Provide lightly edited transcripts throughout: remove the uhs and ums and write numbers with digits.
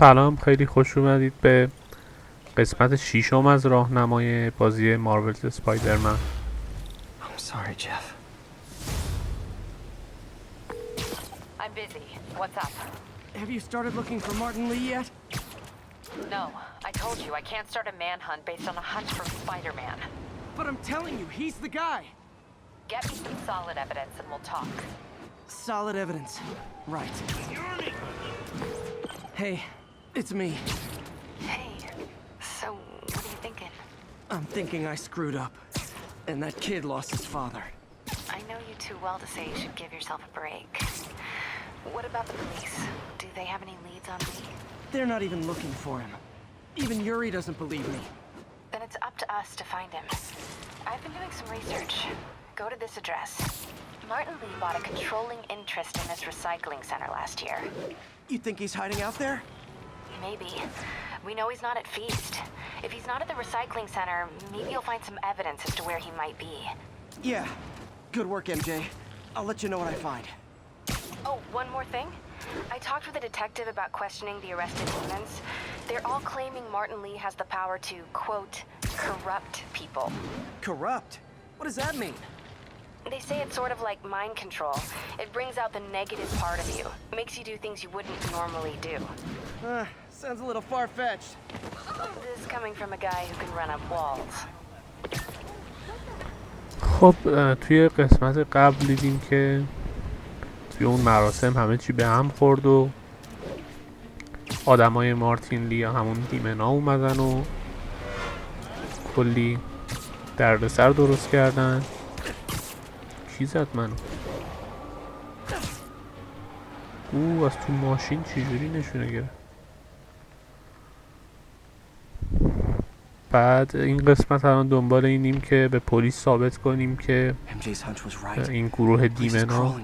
سلام، خیلی خوش اومدید به قسمت 6 از راهنمای بازی مارولز اسپایدر-من. I'm sorry, Jeff. I'm busy. What's up? Have you started looking for Martin Lee yet? No, I told you I can't start a manhunt based on a hunch from Spider-Man. But I'm telling you, he's the guy. Get me some solid evidence and we'll talk. Solid evidence. Right. Hey, it's me. Hey, so what are you thinking? I'm thinking I screwed up. And that kid lost his father. I know you too well to say you should give yourself a break. What about the police? Do they have any leads on me? They're not even looking for him. Even Yuri doesn't believe me. Then it's up to us to find him. I've been doing some research. Go to this address. Martin Lee bought a controlling interest in this recycling center last year. You think he's hiding out there? Maybe. We know he's not at Feast. If he's not at the recycling center, maybe you'll find some evidence as to where he might be. Yeah. Good work, MJ. I'll let you know what I find. Oh, one more thing. I talked with a detective about questioning the arrested demons. They're all claiming Martin Lee has the power to, quote, corrupt people. Corrupt? What does that mean? They say it's sort of like mind control. It brings out the negative part of you. Makes you do things you wouldn't normally do. Sounds a little far-fetched. This is coming from a guy who can run up walls. خب توی قسمت قبل دیدیم که توی اون مراسم همه چی به هم خورد و آدمای مارتین لی یا همون دیمنا اومدن و کلی دردسر درست کردن. کی زد منو؟ از تو ماشین چجوری نشونه گرفت؟ بعد این قسمت الان دنبال اینیم که به پلیس ثابت کنیم که این گروه دیمنا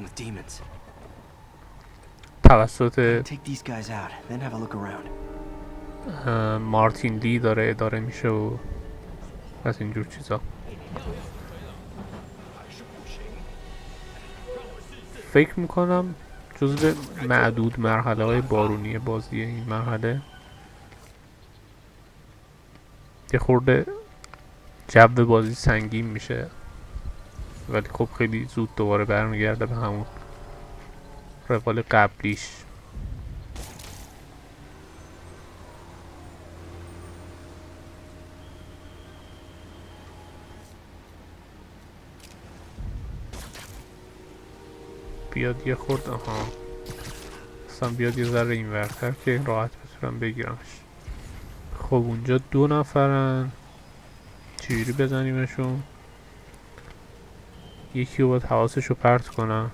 توسط مارتین لی داره اداره میشه و از اینجور چیزا. فکر میکنم جزو معدود مرحله های بارونی بازی این مرحله یه خورده جو بازی سنگین میشه، ولی خب خیلی زود دوباره برمیگرده به همون روال قبلیش. بیاد یه خورد اصلا بیاد یه ذره این ورتر که راحت بتونم بگیرمش. خب اونجا 2 نفرن، چجوری بزنیمشون؟ یکی رو باید حواسشو پرت کنم.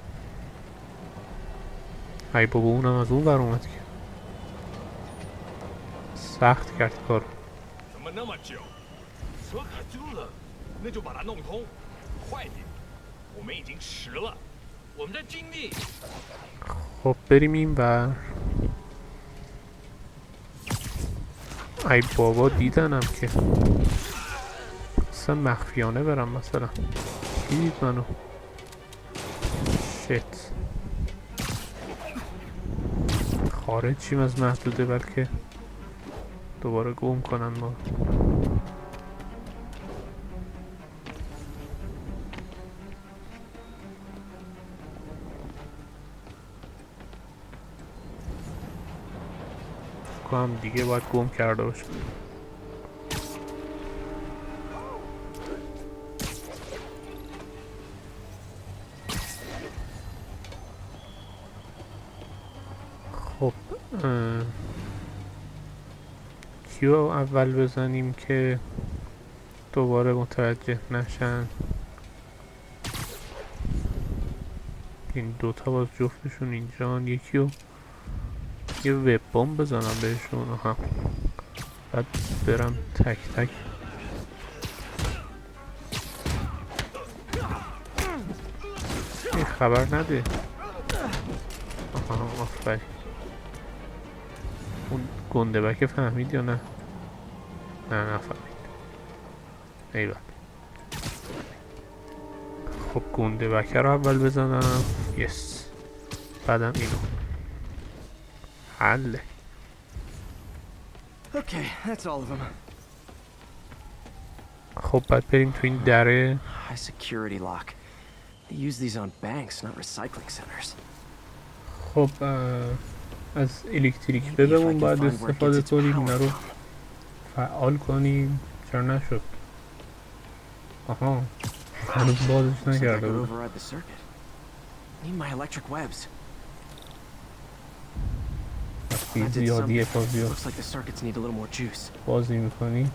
ای بابا اونم از اون ور اومد که سخت کرد کارو. خب بریم این ور. ای بابا دیدنم که اصلا مخفیانه برم مثلا. کی دید منو؟ شت. خارج چیم از محدوده بلکه دوباره گم کنن ما. هم دیگه باید گم کرده باشم. خب کیو اول بزنیم که دوباره متوجه نشن؟ این دوتا باز جفتشون اینجان. یکیو یه وب بمب بزنم بهشون. بعد برم تک تک. این خبر نده. آفرین. اون گنده بکه فهمید یا نه؟ نه نفهمید. ایوان. خب گنده بکه رو اول بزنم. یس. بعدم اینو. حله. Okay, that's all of them. خب باید بریم تو این دره. High security lock. They use these on banks, not recycling centers. خب از الکتریک ببمون باید استفاده کنیم، اینا رو فعال کنیم. چرا نشد؟ آها هنوز بازش نکرده بود. وقتی زیادی فازیو بازی میکنی،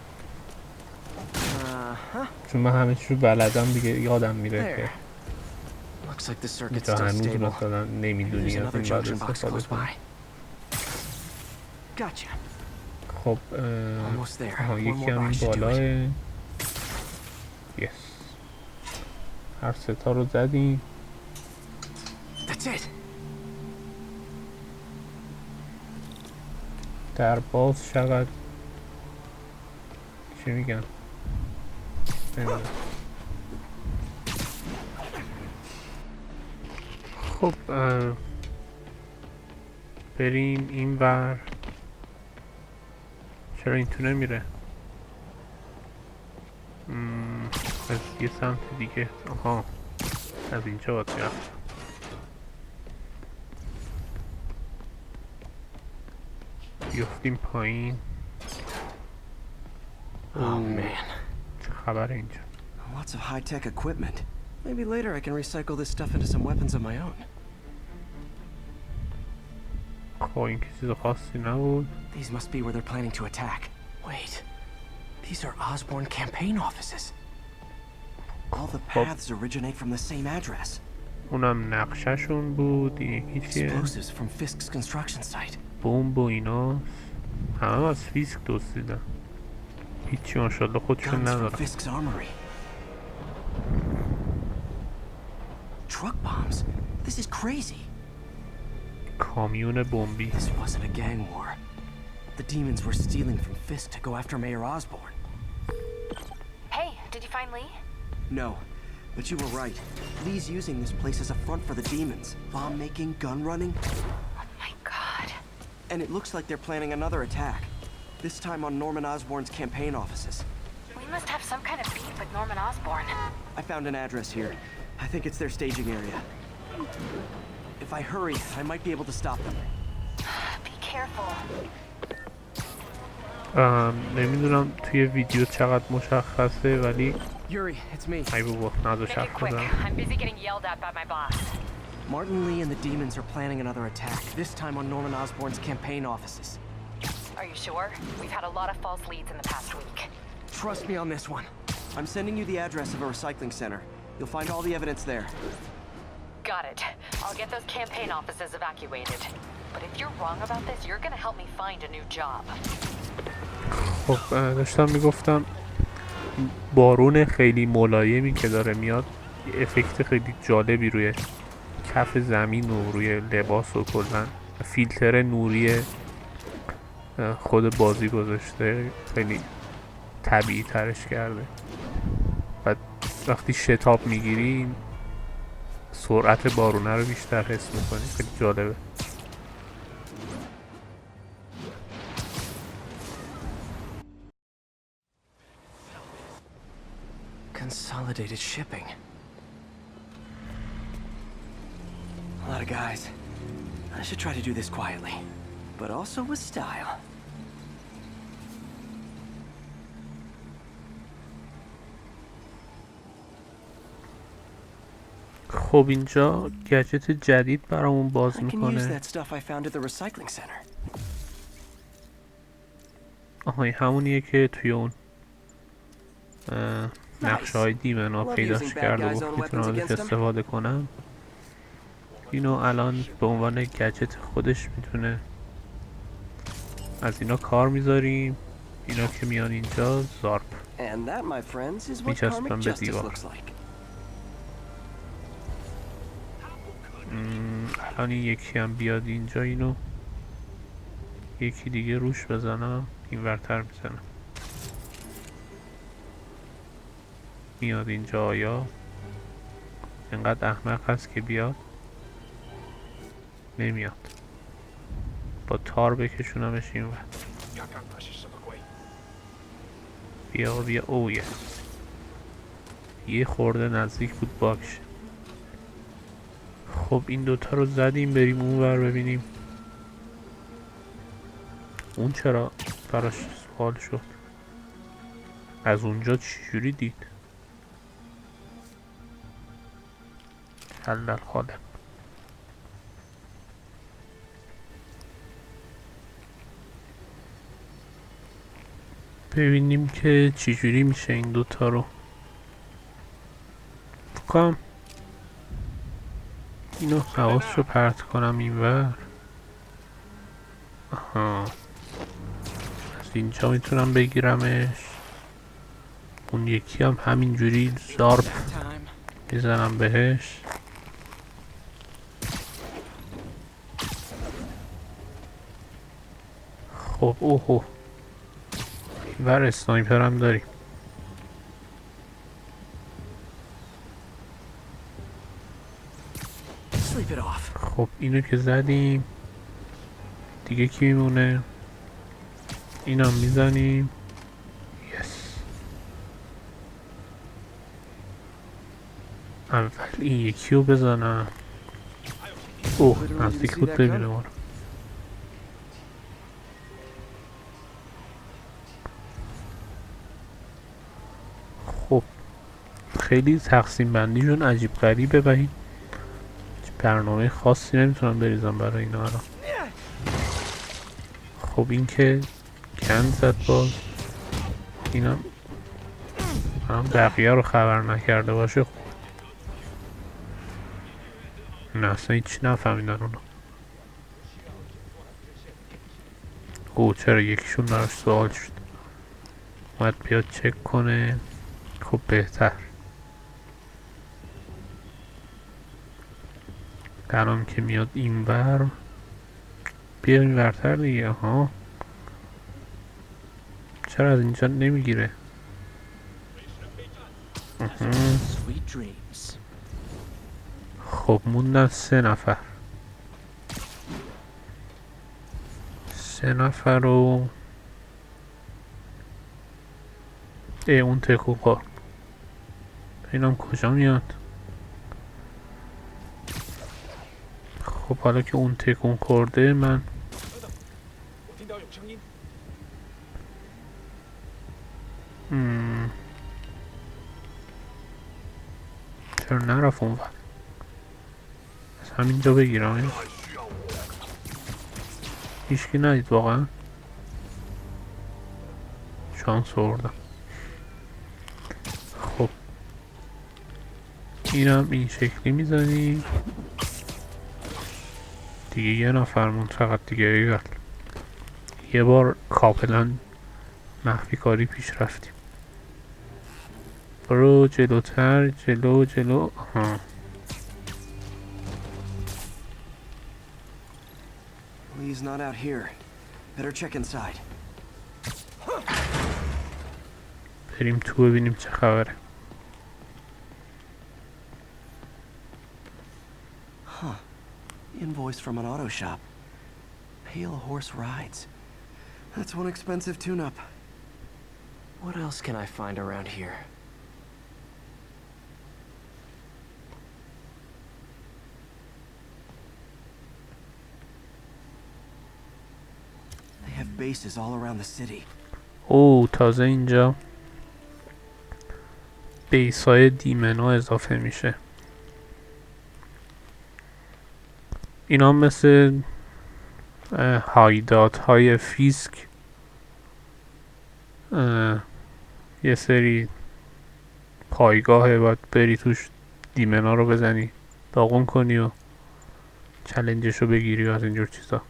چون من همه چیز رو بلدم دیگه، یادم میره که تا هنوز مثلا نمیدونی از این باید استفاده کنی. خب یکی هم این بالاه. یس هر ستا رو زدیم. در باز شود. چی میگن؟ خب بریم این ور. چرا این تو نمیره؟ از یه سمت دیگه. آها از اینجا باید رفت. بیفتیم پایین. چه خبر اینجا؟ Lots of high-tech equipment. Maybe later I can recycle this stuff into some weapons of my own. خب این که چیز خاصی نبود. These must be where they're planning to attack. Wait, these are Osborn campaign offices. All the paths originate from the same address. اونم نقششون بود. این یکی چیه؟ Explosives from Fisk's construction site. بمب و اینا همه از فیسک دزدیدن. هیچی ماشاءالله خودشون ندارن. Truck bombs. This is crazy. کامیون بمبی. This wasn't a gang war. The demons were stealing from Fisk to go after Mayor Osborn. Hey, did you find Lee? No, but you were right. Lee's using this place as a front for the demons. Bomb making, gun running. Oh my god. And it looks like they're planning another attack. This time on Norman Osborn's campaign offices. We must have some kind of beef with Norman Osborn. I found an address here. I think it's their staging area. If I hurry, I might be able to stop them. Be careful. نمیدونم توی ویدیو چقدر مشخصه ولی Yuri, it's me. ای بابا نازو Make it quick. شخص I'm busy getting yelled at by my boss. Martin Lee and the demons are planning another attack, this time on Norman Osborn's campaign offices. Are you sure? We've had a lot of false leads in the past week. Trust me on this one. I'm sending you the address of a recycling center. You'll find all the evidence there. Got it. I'll get those campaign offices evacuated. But if you're wrong about this, you're gonna help me find a new job. خب داشتم میگفتم بارون خیلی ملایمی که داره میاد افکت خیلی جالبی روی کف زمین و روی لباس و کلا فیلتر نوری خود بازی گذاشته، خیلی طبیعی ترش کرده. و وقتی شتاب میگیری سرعت بارونه رو بیشتر حس میکنی. خیلی جالبه. Consolidated shipping. A lot of guys. I should try to do this quietly, but also with style. خب اینجا گجت جدید برامون باز I can use میکنه. that stuff I found at the recycling center. آها این همونیه که توی اون نقشه های دیمنا پیداش کرد و گفت میتونم ازش استفاده کنم. اینو الان به عنوان گجت خودش میتونه از اینا کار میذاریم. اینا که میان اینجا زارپ And that, my friends, is what میچسبن karmic به justice دیوار. looks like. الان این یکی هم بیاد اینجا، اینو یکی دیگه روش بزنم، این ورتر میزنم. میاد اینجا. آیا اینقدر احمق هست که بیاد؟ نمیاد. با تار بکشونمش این ور. بیا اوه یه خورده نزدیک بود باکش. خب این دوتا رو زدیم، بریم اون ور ببینیم اون چرا براش سوال شد. از اونجا چجوری دید؟ حل خالق. ببینیم که چجوری میشه این دوتا رو. بکنم اینو حواس رو پرت کنم این ور. آها از اینجا میتونم بگیرمش. اون یکی هم همینجوری زارپ میزنم بهش. خب اوهو این ور اسنایپر هم داریم. خب اینو که زدیم دیگه کی میمونه؟ اینم میزنیم. یس اول این یکی رو بزنم. اوه نزدیک بود ببینه ما رو. خب خیلی تقسیم بندیشون عجیب غریبه و این برنامه خاصی نمیتونم بریزم برای اینا الان. خب این که کند زد باز. اینم بقیه رو خبر نکرده باشه. خب نه اصلا هیچی نفهمیدن اونا. اوه چرا یکیشون براش سوال شد، باید بیاد چک کنه. خب بهتر الان که میاد این بر بیا این ورتر دیگه. ها چرا از اینجا نمیگیره؟ خب موندن 3 نفر. 3 نفر رو اون تکو کار. اینم کجا میاد؟ خب حالا که اون تکون خورده من چرا نرفت اون ور؟ از همینجا بگیرم. هیچکی ندید واقعا. شانس آوردم. خب اینم این شکلی میزنیم دیگه. یه نفرمون فقط دیگه. ایول یه بار کاملا مخفی کاری پیش رفتیم. برو جلوتر جلو. آها He's not out here. Better check inside. بریم تو ببینیم چه خبره. Huh. Invoice from an auto shop. Pale horse rides. That's one expensive tune-up. What else can I find around here? They have bases all around the city. اوه تازه اینجا بیس های دیمنا اضافه میشه. اینا مثل هایدات های فیسک یه سری پایگاهه، باید بری توش دیمنا رو بزنی داغون کنی و چلنجش رو بگیری و از اینجور چیزا.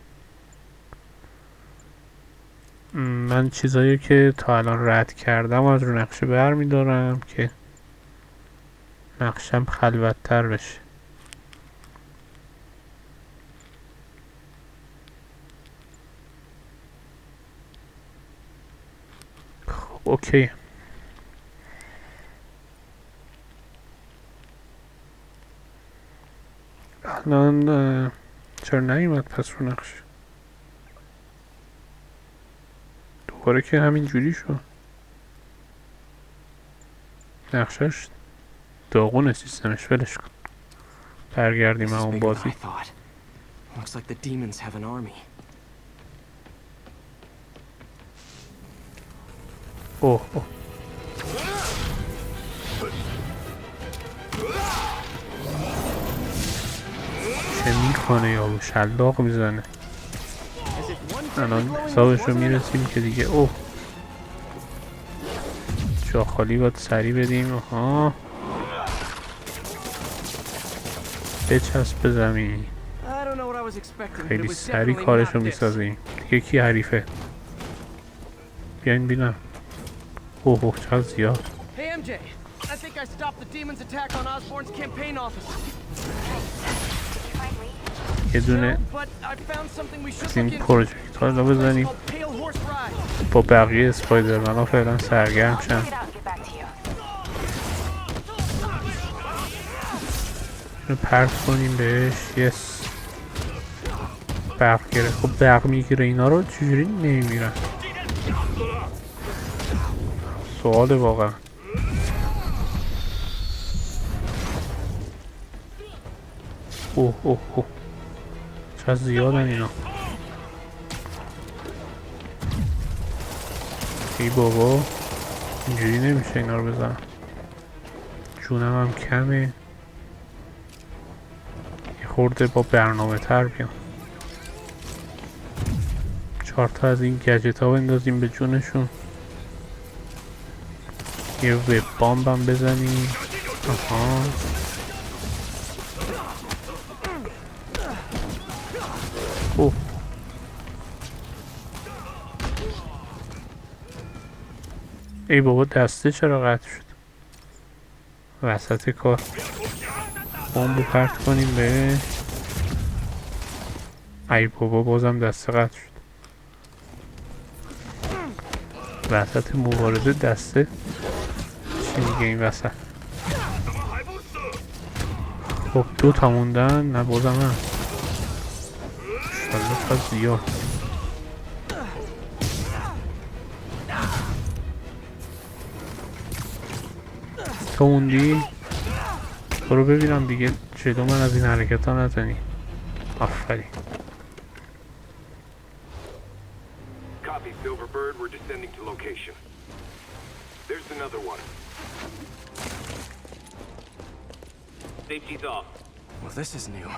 من چیزایی که تا الان رد کردم از رو نقشه بر میدارم که نقشم خلوت‌تر بشه. خب اوکی. الان چرا نیومد پس رو نقشه؟ بخوره که همین جوری شد. نقشش داغون سیستمش، ولش کن. برگردیم همون بازی. Looks like the demons have an army. اوه اوه. چه میکنه یارو؟ شلاق میزنه. الان حسابش رو میرسیم که دیگه. اوه جا خالی باید سریع بدیم. آها بچسب به زمین. خیلی سریع کارشو میسازیم. دیگه کی حریفه؟ بیاین بینم. اوه اوه چقدر زیاد. یه دونه از این پروژکت ها رو بزنیم با بقیه اسپایدر-من ها فعلا سرگرم شن. رو پرت کنیم بهش. یس برق گره. خب برق میگیره اینا رو چجوری نمیمیرن؟ سوال واقعا. اوه اوه اوه چقدر زیادن اینا. ای بابا اینجوری نمیشه اینا رو بزنم. جونم هم کمه. یه خورده با برنامه تر بیام. 4 تا از این گجت ها بندازیم به جونشون. یه وب بامب هم بزنیم. آها اوه ای بابا دسته چرا قطع شد وسط کار؟ بمب پرت کنیم به. ای بابا بازم دسته قطع شد وسط مبارزه. دسته چی میگه این وسط؟ خب 2 تا موندن. نه بازم هم شالله تا زیاد. تو موندی؟ برو ببینم دیگه جلو من از این حرکت ها نزنی. آفرین. Copy, Silverbird. We're descending to location. There's another one. Safety's off. Well, this is new.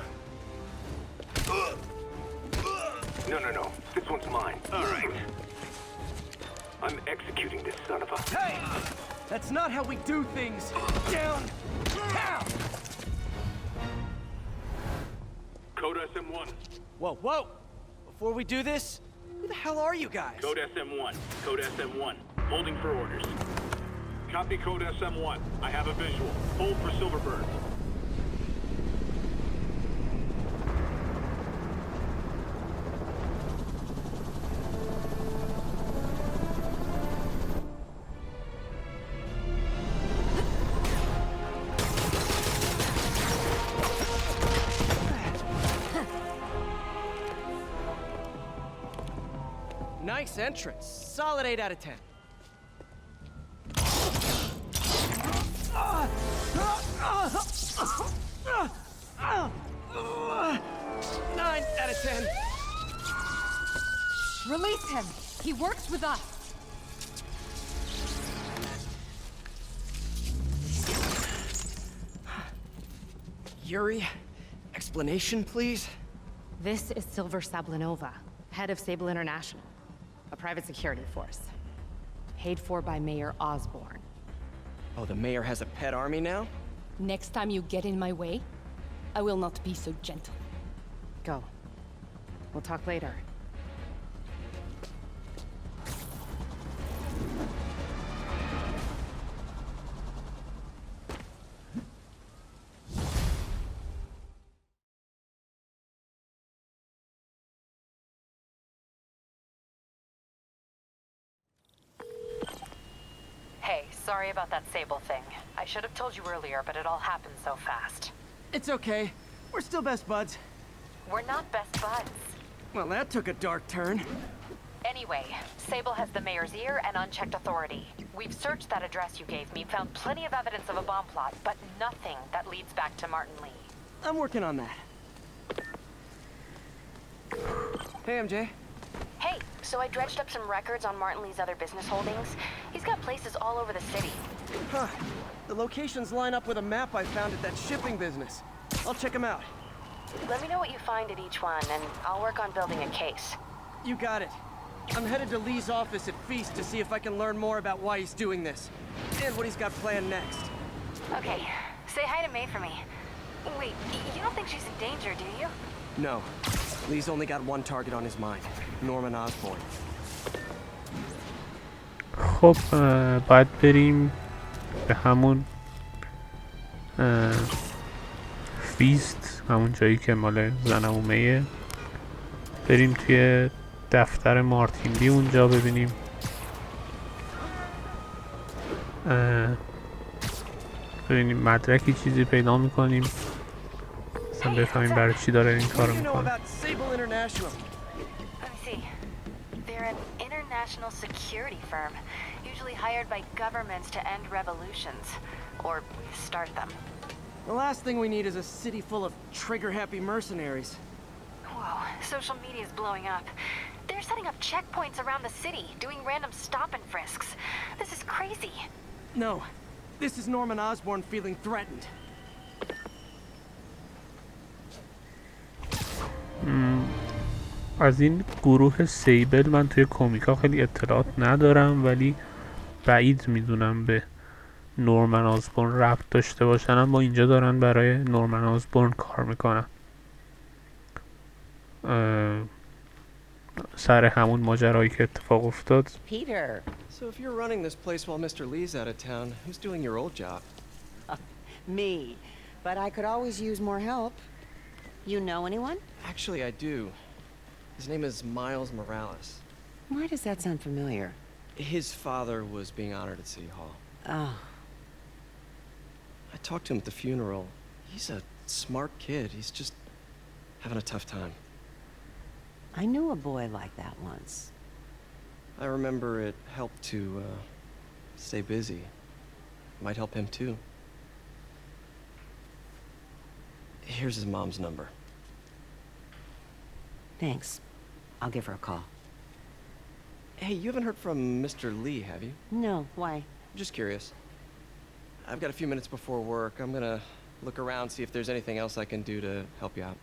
No. This one's mine. All right. I'm executing this son of a... Hey! That's not how we do things! Down! Down! Code SM1. Whoa! Before we do this, who the hell are you guys? Code SM1. Code SM1. Holding for orders. Copy Code SM1. I have a visual. Hold for Silverbird. Nice entrance. Solid 8 out of 10. 9 out of 10. Release him. He works with us. Yuri, explanation, please? This is Silver Sablinova, head of Sable International, a private security force, paid for by Mayor Osborne. Oh, the mayor has a pet army now? Next time you get in my way, I will not be so gentle. Go. We'll talk later. Hey, sorry about that Sable thing. I should have told you earlier, but it all happened so fast. It's okay. We're still best buds. We're not best buds. Well, that took a dark turn. Anyway, Sable has the mayor's ear and unchecked authority. We've searched that address you gave me, found plenty of evidence of a bomb plot, but nothing that leads back to Martin Lee. I'm working on that. Hey, MJ. Hey, so I dredged up some records on Martin Lee's other business holdings. He's got places all over the city. Huh. The locations line up with a map I found at that shipping business. I'll check them out. Let me know what you find at each one, and I'll work on building a case. You got it. I'm headed to Lee's office at Feast to see if I can learn more about why he's doing this. And what he's got planned next. Okay, say hi to May for me. Wait, you don't think she's in danger, do you? No. Lee's only got one target on his mind. Norman Osborn. خب باید بریم به همون فیست، همون جایی که مال زنمومه، بریم توی دفتر مارتین لی اونجا ببینیم مدرکی چیزی پیدا میکنیم، اصلا بفهمیم برای چی داره این کارو میکنه. Let me see. They're an international security firm, usually hired by governments to end revolutions, or start them. The last thing we need is a city full of trigger-happy mercenaries. Whoa, social media's blowing up. They're setting up checkpoints around the city, doing random stop and frisks. This is crazy. No, this is Norman Osborn feeling threatened. از این گروه سیبل من توی کومیکا خیلی اطلاعات ندارم، ولی بعید میدونم به نورمن آسبورن ربط داشته باشن، اما اینجا دارن برای نورمن آسبورن کار میکنن. سر همون ماجرایی که اتفاق افتاد. Peter. So if you're running this place while Mr. Lee's out of town, who's doing your old job? Me. But I could always use more help. You know anyone? Actually, I do. His name is Miles Morales. Why does that sound familiar? His father was being honored at City Hall. Oh. I talked to him at the funeral. He's a smart kid. He's just having a tough time. I knew a boy like that once. I remember it helped to stay busy. Might help him too. Here's his mom's number. Thanks. I'll give her a call. Hey, you haven't heard from Mr. Lee, have you? No, why? I'm just curious. I've got a few minutes before work. I'm gonna look around, see if there's anything else I can do to help you out.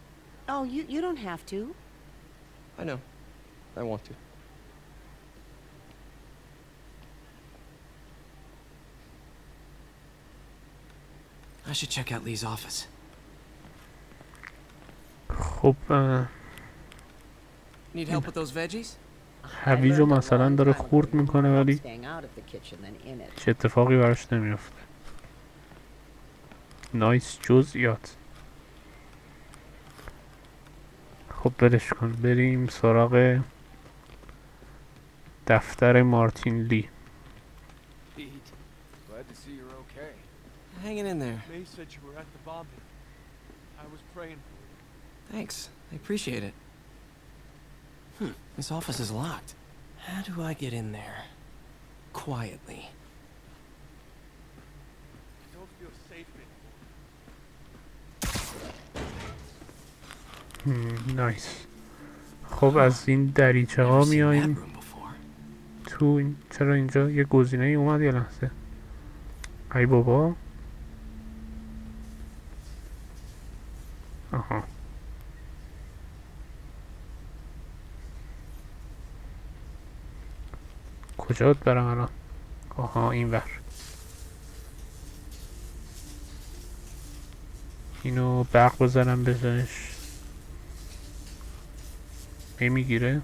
Oh, you don't have to. I know. I want to. I should check out Lee's office. خب Need help with those veggies? هویجو مثلا داره خورد میکنه، ولی Staying out of the kitchen than in it. چه اتفاقی براش نمیفته. نایس جزئیات. خب برش کن، بریم سراغ دفتر مارتین لی. Pete, glad to see you're okay. Hanging in there. May said you were at the bombing. I was praying for you. Thanks. I appreciate it. This office is locked. How do I get in there? Quietly. I don't feel safe anymore. نایس. خب از این دریچه ها میاییم تو این. چرا اینجا یه گزینه ای اومد؟ یه لحظه. ای بابا. آها. کجا برم الان؟ آها این ور. اینو برق بزنم بزنش نمیگیره.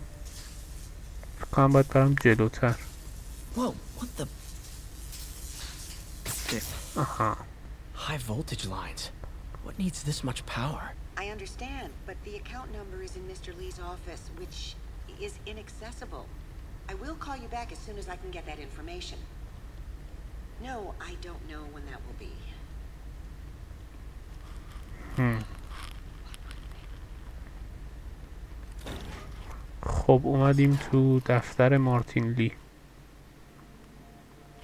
فکر کنم باید برم جلوتر. Whoa, what the? آها. High voltage lines. What needs this much power? I understand, but the account number is in Mr. Lee's office, which is inaccessible. I will call you back as soon as I can get that information. No, I don't know when that will be. خب اومدیم تو دفتر مارتین لی.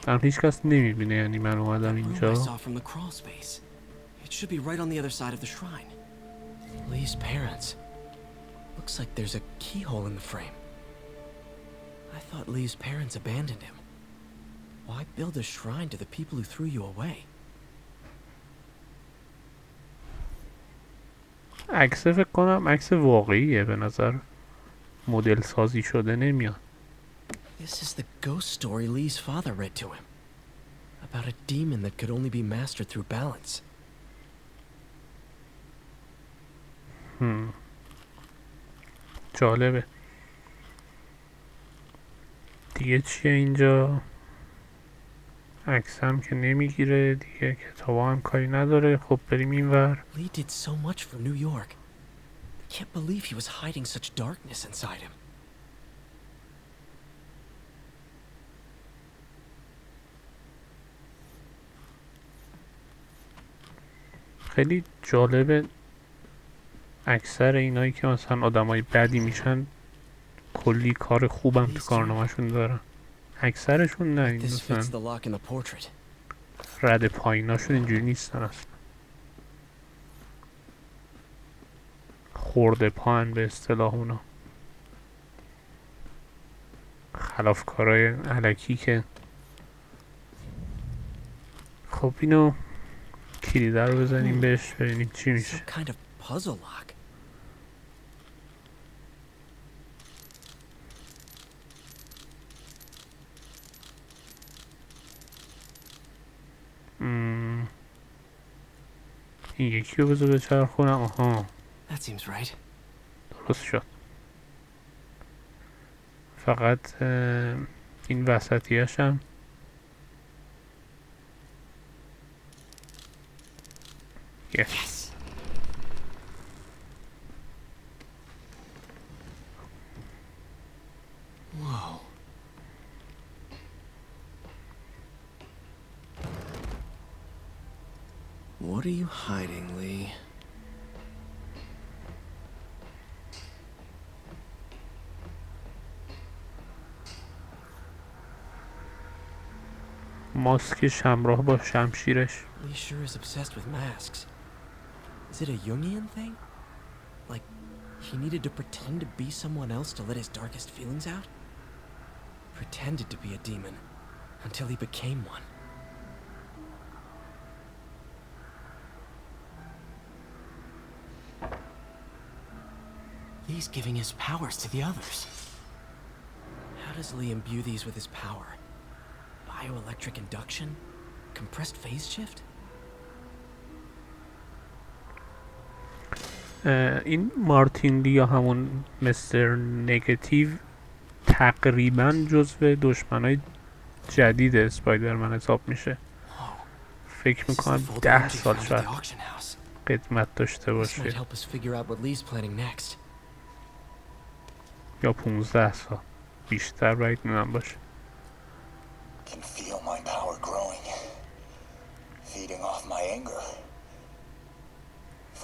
الان هیچ کس نمیبینه یعنی من اومدم Room I اینجا. saw from the crawl space. It should be right on the other side of the shrine. Lee's parents. Looks like there's a keyhole in the frame. I thought Lee's parents abandoned him. Why build a shrine to the people who threw you away? عکس فکر کنم عکس واقعیه، به نظر مدل سازی شده نمیاد. This is the ghost story Lee's father read to him. About a demon that could only be mastered through balance. جالبه. دیگه چیه اینجا؟ عکس هم که نمیگیره دیگه، کتاب هم کاری نداره. خب بریم این ور. Lee did so much for New York. I can't believe he was hiding such darkness inside him. خیلی جالبه اکثر اینایی که مثلا آدمای بدی میشن کلی کار خوبم تو کارنامه‌شون دارن. اکثرشون نه، این This fits مثلا the lock in the portrait. رد پاییناشون اینجوری نیستن اصلا. خورده پاهن به اصطلاح اونا. خلاف کارهای علکی که. خب اینو کلیده رو بزنیم بهش ببینیم چی میشه. Some kind of puzzle lock. این یکی رو بذار بچرخونم. آها That seems right. درست شد. فقط این وسطیش هم yes. Whoa. What are you hiding, Lee? ماسکش همراه با شمشیرش. Lee sure is obsessed with masks. Is it a Jungian thing? Like, he needed to pretend to be someone else to let his darkest feelings out? Pretended to be a demon until he became one. Lee's giving his powers to the others. How does Lee imbue these with his power? Bioelectric induction? Compressed phase shift? این مارتین لی یا همون مستر نگاتیو تقریبا جزو دشمنای جدید اسپایدر-من حساب میشه. فکر میکنم 10 سال شاید قدمت داشته باشه یا 15 سال، بیشتر باید میدونم باشه. Can feel my power growing, feeding off my anger.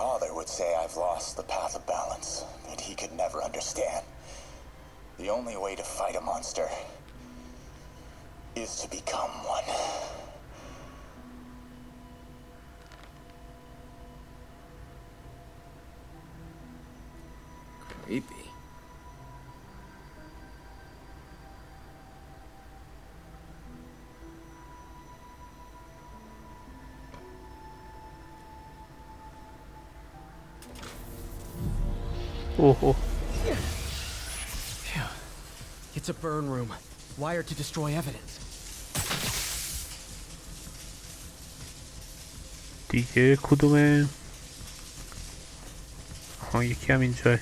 Father would say I've lost the path of balance that he could never understand. The only way to fight a monster is to become one. Creepy. اوه It's a burn room, wired to destroy evidence. دیگه کدومه؟ ها یکی هم اینجا.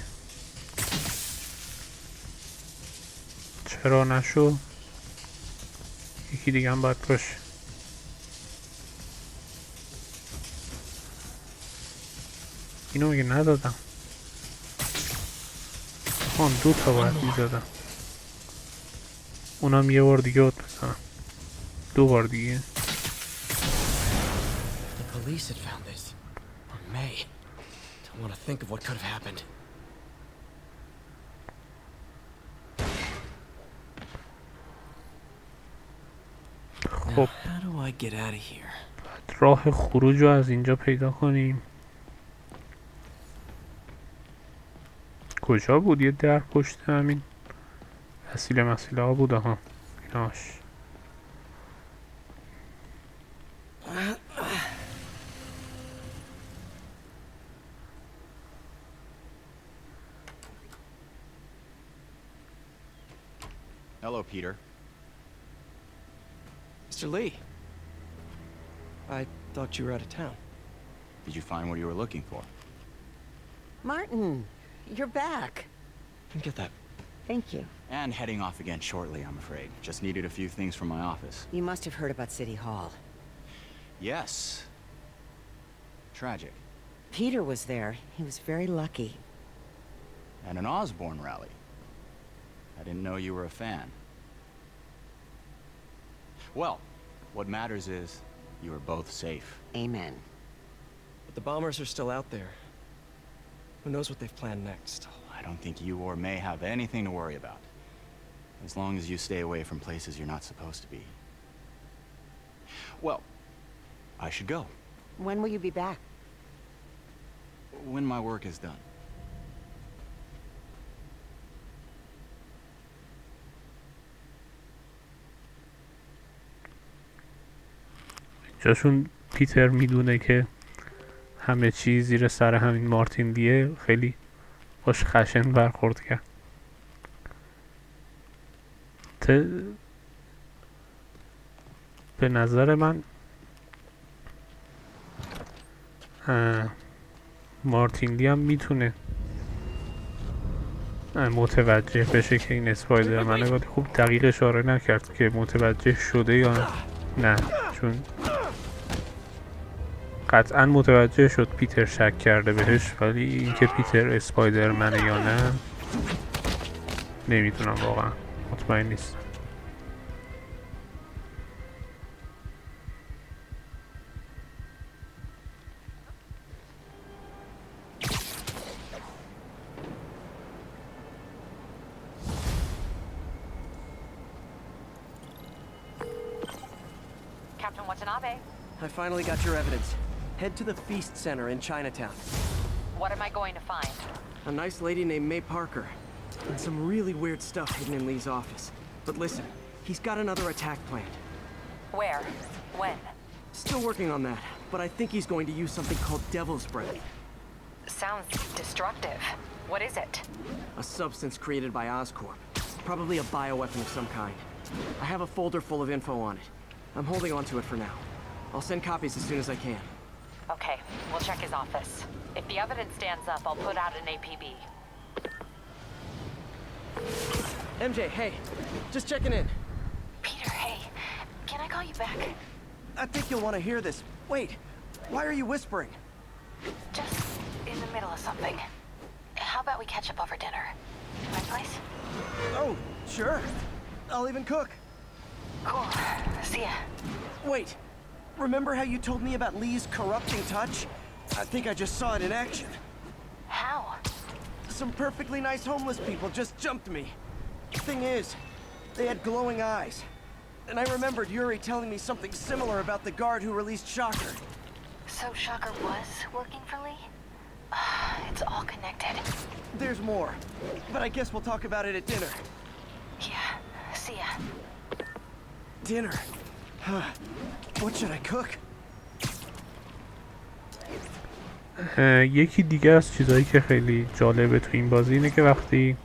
چرا نشو؟ یکی دیگه هم باید باشه. اینو میگه ندادم. آن 2 تا باید میزدم. اونم یه بار دیگه باید بزنم. 2 بار دیگه. The police had found this. Or may. Don't want to think of what could have happened. خب How do I get out of here? راه خروج رو از اینجا پیدا کنیم. کجا بود؟ یه در پشت همین مسیله ها بود. ها ایناش. Hello, Peter. Mr. Lee. I thought you were out of town. Did you find what you were looking for? Martin, you're back. Get that. Thank you. And heading off again shortly, I'm afraid. Just needed a few things from my office. You must have heard about City Hall. Yes. Tragic. Peter was there. He was very lucky. And an Osborne rally. I didn't know you were a fan. Well, what matters is you are both safe. Amen. But the bombers are still out there. Who knows what they've planned next? I don't think you or May have anything to worry about. As long as you stay away from places you're not supposed to be. Well, I should go. When will you be back? When my work is done. جاشون پیتر میدونه که همه چیز زیر سر همین مارتین لیه، خیلی باش خشن برخورد کرد. به نظر من مارتین لی هم میتونه متوجه بشه که این اسپایدر-منه، ولی خوب دقیق اشاره نکرد که متوجه شده یا نه، چون قطعا متوجه شد پیتر شک کرده بهش، ولی اینکه پیتر اسپایدر-منه یا نه نمیدونم، واقعا مطمئن نیستم. Captain Watanabe, I finally got your evidence. Head to the Feast Center in Chinatown. what am I going to find? A nice lady named May Parker. And some really weird stuff hidden in Lee's office. But listen, he's got another attack planned. Where? When? Still working on that, but I think he's going to use something called Devil's Breath. Sounds destructive. What is it? A substance created by Oscorp. Probably a bioweapon of some kind. I have a folder full of info on it. I'm holding on to it for now. I'll send copies as soon as I can. Okay, we'll check his office. If the evidence stands up, I'll put out an APB. MJ, hey, just checking in. Peter, hey, can I call you back? I think you'll want to hear this. Wait, why are you whispering? Just in the middle of something. How about we catch up over dinner? My place? Oh, sure. I'll even cook. Cool. See ya. Wait, remember how you told me about Lee's corrupting touch? I think I just saw it in action. How? Some perfectly nice homeless people just jumped me. Thing is, they had glowing eyes. And I remembered Yuri telling me something similar about the guard who released Shocker. So Shocker was working for Lee? It's all connected. There's more, but I guess we'll talk about it at dinner. Yeah, see ya. Dinner? What should I cook? یکی دیگه از چیزایی که خیلی جالبه تو این بازی اینه که وقتی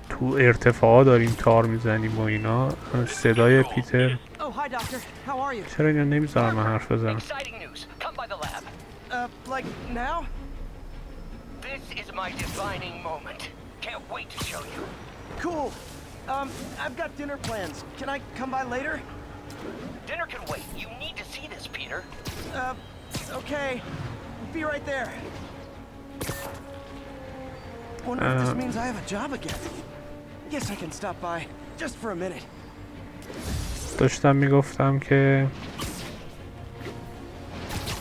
تو ارتفاعا داریم تار میزنیم و اینا، صدای پیتر. Oh, hi doctor. How are you? چرا اینا نمیذارم من حرف بزنم؟ Exciting news. Come by the lab. Like now? This is my defining moment. Can't wait to show you. Cool. I've got dinner plans. Can I come by later? Dinner can wait. You need to see this, Peter. Okay. Be right there. Wonder if this means I have a job again. Guess I can stop by just for a minute. داشتم میگفتم که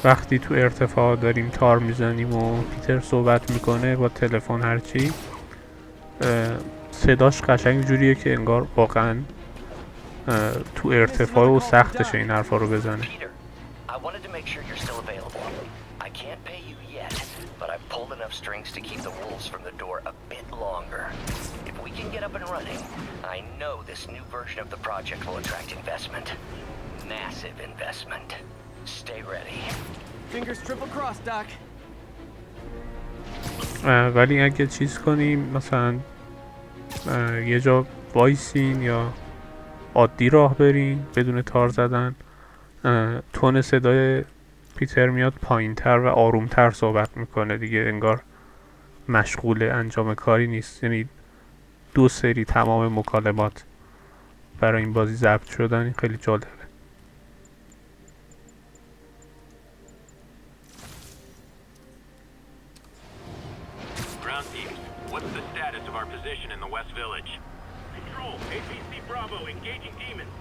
وقتی تو ارتفاع داریم تار میزنیم و پیتر صحبت میکنه با تلفن هرچی، صداش قشنگ جوریه که انگار واقعا تو ارتفاع و سختشه این حرفا رو بزنه. Peter, I wanted to make sure you're still available. I can't pay you yet, but I've pulled enough strings to keep the wolves from the door a bit longer. If we can get up and running, I know this new version of the project will attract investment. Massive investment. Stay ready. Fingers triple crossed, Doc. ولی اگه چیز کنیم مثلا یه جا وایسین یا عادی راه برین بدون تار زدن، تون صدای پیتر میاد پایینتر و آرومتر صحبت میکنه دیگه، انگار مشغول انجام کاری نیست. یعنی 2 سری تمام مکالمات برای این بازی ضبط شدن. این خیلی جالبه. Ground teams, what's the status of our position in the West Village? Control, APC Bravo, engaging demons.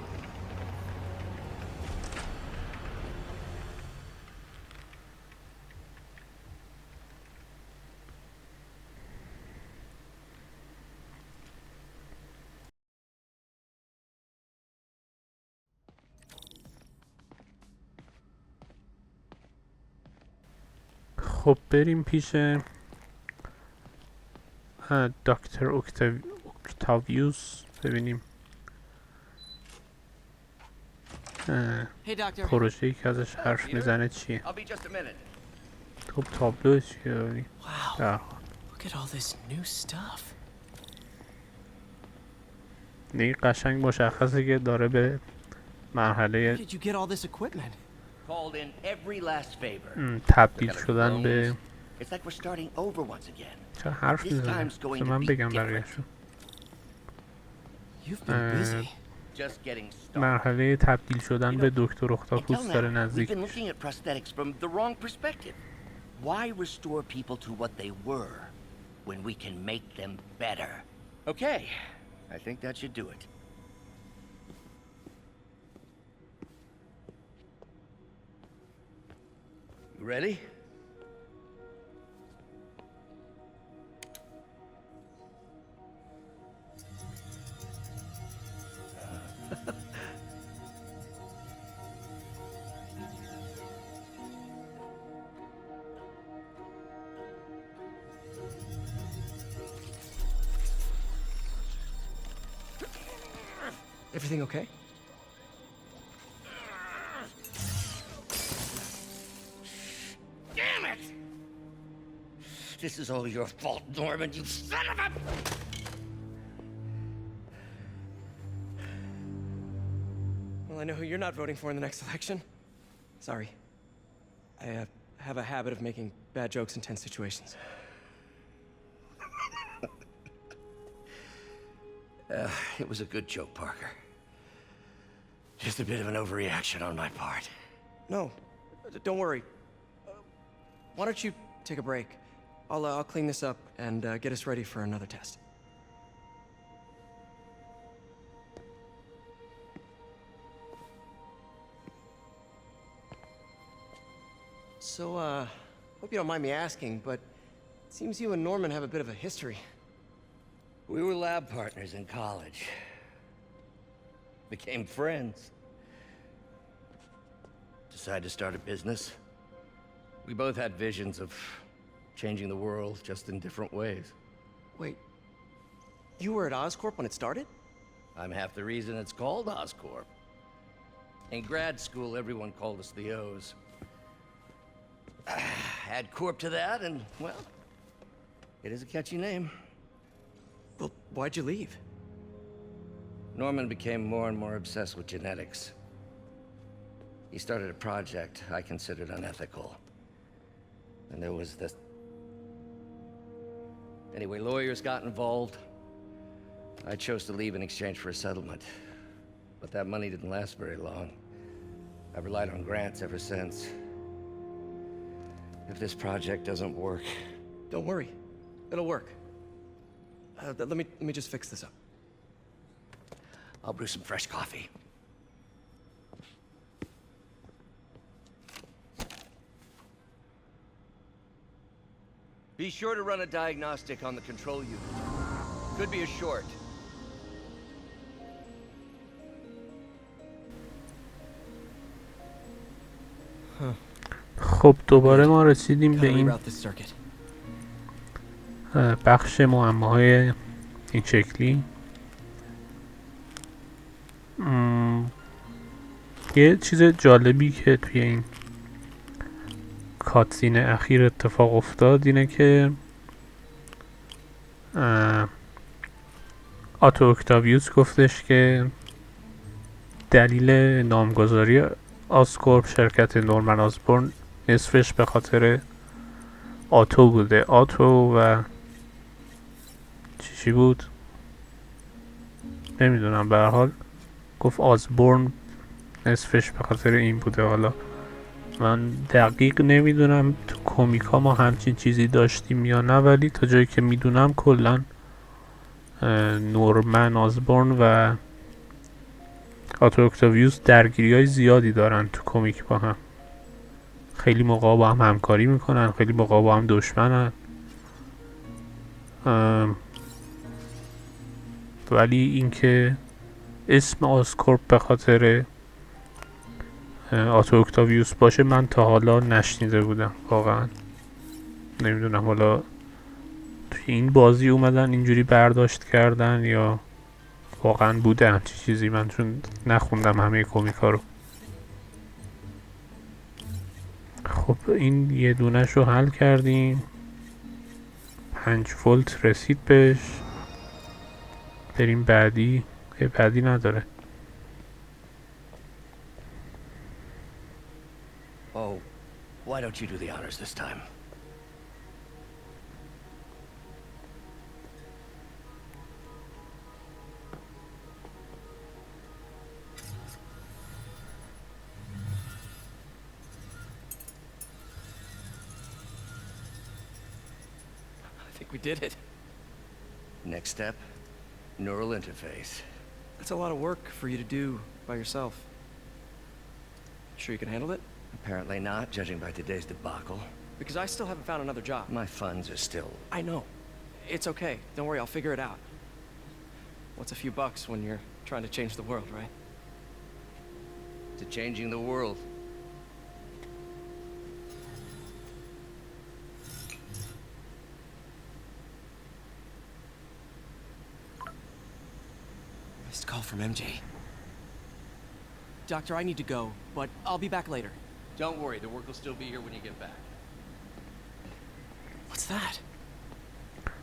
خب بریم پیش دکتر اکتاویوس ببینیم Hey, Doctor. پروژه‌ای که ازش حرف میزنه چیه. I'll be just a minute. خب تابلو چیه ببینیم. Wow. در Look at all this new stuff. دیگه قشنگ مشخصه که داره به مرحله Where did you get all this equipment? Called in every last favor. تبدیل شدن به It's like we're starting over once again. چرا حرف میزنه؟ من بگم برگشتم. You've been busy. Just getting started. مرحله تبدیل شدن به دکتر اختاپوس داره We've نزدیک been میشه. looking at prosthetics from the wrong perspective. Why restore people to what they were when we can make them better? Okay, I think that should do it. You ready? Everything okay? Damn it! This is all your fault, Norman, you son of a... Well, I know who you're not voting for in the next election. Sorry. I have a habit of making bad jokes in tense situations. It was a good joke, Parker. Just a bit of an overreaction on my part. No, don't worry. Why don't you take a break? I'll clean this up and get us ready for another test. So, hope you don't mind me asking, but it seems you and Norman have a bit of a history. We were lab partners in college. Became friends. Decided to start a business. We both had visions of changing the world, just in different ways. Wait, you were at Oscorp when it started? I'm half the reason it's called Oscorp. In grad school, everyone called us the O's. Add Corp to that, and, well, it is a catchy name. Well, why'd you leave? Norman became more and more obsessed with genetics. He started a project I considered unethical. And there was this... Anyway, lawyers got involved. I chose to leave in exchange for a settlement. But that money didn't last very long. I've relied on grants ever since. If this project doesn't work... Don't worry. It'll work. Let me just fix this up. I'll brew some fresh coffee. Be sure to run a diagnostic on the control unit. Could be a short. خب دوباره ما رسیدیم به Gotta این reroute this circuit. بخش معماهای این شکلی. یه چیز جالبی که توی این کاتسین اخیر اتفاق افتاد اینه که اکتاویوس گفتش که دلیل نامگذاری آسکورپ شرکت نورمن آسبورن نصفش به خاطر آتو بوده. آتو و چی بود نمیدونم، به هر حال گفت آسبورن نصفش به خاطر این بوده. حالا من دقیق نمیدونم تو کمیکا ما همچین چیزی داشتیم یا نه، ولی تا جایی که میدونم کلا نورمن آسبورن و اکتاویوس درگیری های زیادی دارن تو کمیک با هم. خیلی موقع با هم همکاری میکنن، خیلی موقع با هم دشمنن. ولی اینکه اسم آسکورپ به خاطر اکتاویوس باشه من تا حالا نشنیده بودم واقعا. نمیدونم حالا توی این بازی اومدن اینجوری برداشت کردن یا واقعا بوده همچی چیزی، من چون نخوندم همه کمیکا رو. خب این یه دونش رو حل کردیم، 5 ولت رسید بهش. بریم بعدی. بعدی نداره. Oh, why don't you do the honors this time? I think we did it. Next step, neural interface. That's a lot of work for you to do by yourself. Sure you can handle it? Apparently not, judging by today's debacle. Because I still haven't found another job. My funds are still... I know. It's okay. Don't worry, I'll figure it out. What's a few bucks when you're trying to change the world, right? to changing the world. Missed call from MJ. Doctor, I need to go, but I'll be back later. Don't worry, the work will still be here when you get back. What's that?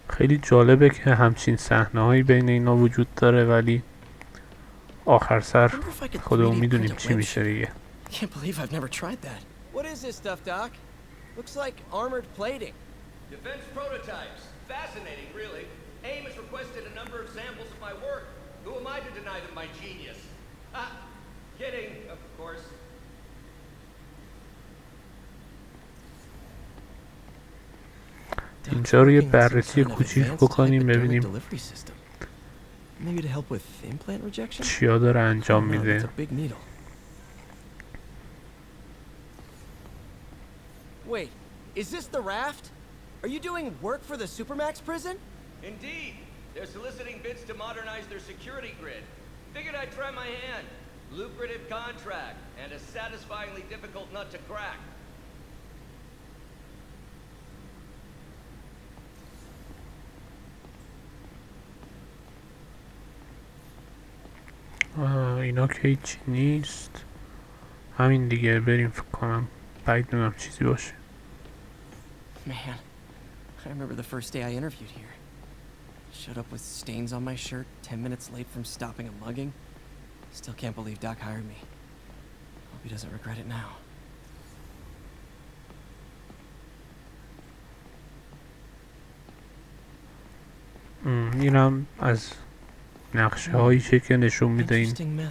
خیلی جالبه که همچین صحنه‌هایی بین اینا وجود داره، ولی آخر سر خودمون میدونیم چی میشه دیگه. Can't believe I've never tried that. What is this stuff, Doc? Looks like armored plating. Defense prototypes. Fascinating, really. AIM has requested a number of samples of my work. Who am I to deny them my genius? Ah, kidding, of course. اینجا رو یه بررسی کوچیک بکنیم ببینیم Maybe to help with implant rejection? چیا داره انجام میده. That's a big needle. Wait, is this the raft? Are you doing work for the Supermax prison? Indeed. They're soliciting bids to modernize their security grid. Figured I'd try my hand. Lucrative contract, and a satisfyingly difficult nut to crack. اینا که هیچی نیست، همین دیگه. بریم فکر کنم باید نمیم چیزی باشه. Man, I remember the first day I interviewed here. Showed up with stains on my shirt, 10 minutes late from stopping a mugging. Still can't believe Doc hired me. Hope he doesn't regret it now. اینم از نقشه هایی که نشون میده این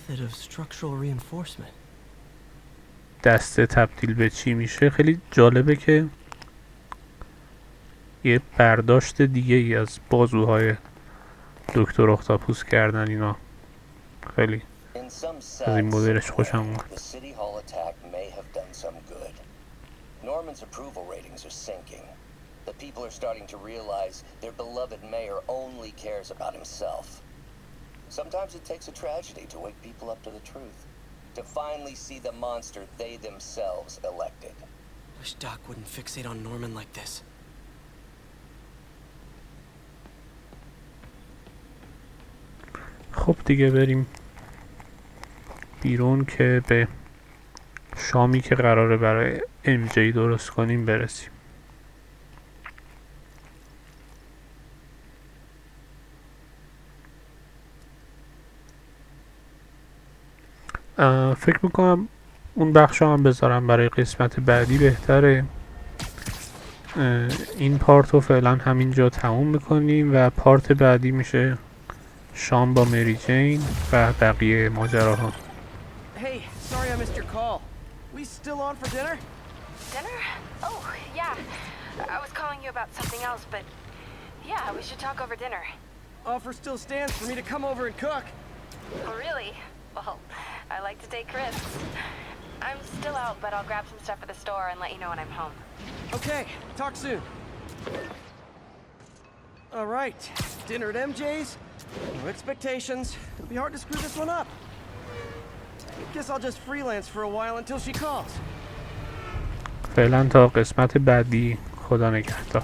دسته تبدیل به چی میشه. خیلی جالبه که یه برداشت دیگه ای از بازوهای دکتر اختاپوس کردن اینا. خیلی از این مدلش خوشم اومد. Norman's approval ratings are sinking. The people are starting to realize their beloved mayor only cares about himself. Sometimes it takes a tragedy to wake people up to the truth. to finally see the monster they themselves elected. Wish Doc wouldn't fixate on Norman like this. خب دیگه بریم بیرون که به شامی که قراره برای ام جی درست کنیم برسیم. فکر میکنم اون بخش هم بذارم برای قسمت بعدی بهتره. این پارت رو فعلا همینجا تموم میکنیم و پارت بعدی میشه شام با مری جین و بقیه ماجراها. Hey, sorry I missed your call. We still on for dinner? Dinner? Oh, yeah. I was calling you about something else, but yeah, we should talk over dinner. Offer still stands for me to come over and cook. Oh, really? Well, I like to take risks. I'm still out, but I'll grab some stuff at the store and let you know when I'm home. Okay, talk soon. All right, dinner at MJ's. No expectations. It'll be hard to screw this one up. Guess I'll just freelance for a while until she calls. فعلا تا قسمت بعدی خدا نگهدار.